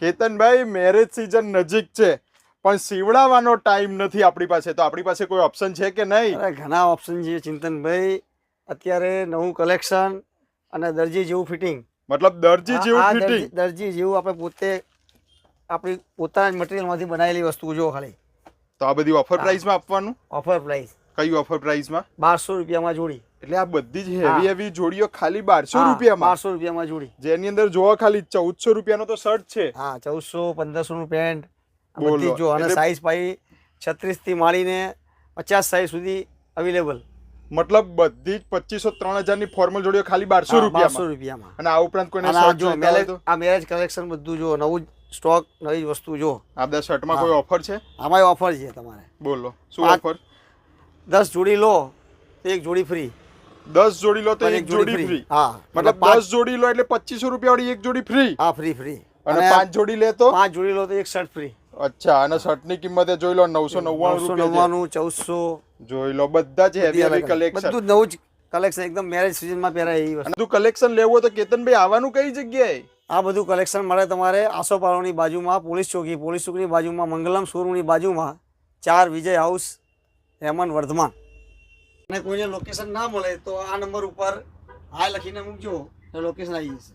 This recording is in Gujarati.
કેતનભાઈ મેરેજ સીઝન નજીક છે પણ સીવડાવવાનો ટાઈમ નથી આપણી પાસે, તો આપણી પાસે કોઈ ઓપ્શન છે કે નહીં? અરે ઘણા ઓપ્શન છે ચિંતનભાઈ, અત્યારે નવું કલેક્શન અને દરજી જેવું ફિટિંગ. મતલબ દરજી જેવું ફિટિંગ? દરજી જેવું આપણે પોતે આપણી પોતાના મટીરિયલમાંથી બનાવેલી વસ્તુ જો ખાલી. તો આ બધી ઓફર પ્રાઇસમાં આપવાનું? Offer price. કઈ ઓફર પ્રાઇસમાં? 1200 રૂપિયામાં જોડી. એટલે આ બધી જ હેવી હેવી જોડીઓ ખાલી 1200 રૂપિયામાં? 1200 રૂપિયામાં જોડી, જેની અંદર જોવા ખાલી 1400 રૂપિયાનો તો શર્ટ છે. હા 1400 1500 નું પેન્ટ બોલો. બધી જો. અને સાઈઝ પાઈ 36 થી માંડીને 50 સાઈઝ સુધી અવેલેબલ. મતલબ બધી જ 2500 3000 ની ફોર્મલ જોડીઓ ખાલી 1200 રૂપિયામાં. અને આ ઉપરાંત કોઈને શર્ટ જોઈતા હોય તો? આ મેરેજ કલેક્શન બધું જો, નવું સ્ટોક, નવી વસ્તુ જો. આ બધા શર્ટમાં કોઈ ઓફર છે? આમાં ઓફર છે તમારે. બોલો શું ઓફર? 10 જોડી લો તો એક જોડી ફ્રી. 10 જોડી લો તો એક જોડી ફ્રી? હા, મતલબ 10 જોડી લો એટલે 2500 રૂપિયા વાળી એક જોડી ફ્રી? હા ફ્રી. અને 5 જોડી લે તો? 5 જોડી લો તો એક શર્ટ ફ્રી. અચ્છા. અને શર્ટ ની કિંમત જોઈ લો 999 રૂપિયા. 1400 જોઈ લો, બધા જ હેવી હેવી કલેક્શન. બધું નવું જ કલેક્શન, એકદમ મેરેજ સીઝન માં પહેરાય એવી વસ્તુ. બધું કલેક્શન લેવું હોય તો કેતનભાઈ આવવાનું કઈ જગ્યાએ? આ બધું કલેક્શન મળે તમારે આસોપાલવની બાજુમાં પોલીસ ચોકીની બાજુમાં મંગલમ શોરૂમની બાજુમાં 4 વિજય હાઉસ, હેમન, વર્ધમાન. અને કોઈને લોકેશન ના મળે તો આ નંબર ઉપર હાય લખીને મૂકજો, લોકેશન આવી જશે.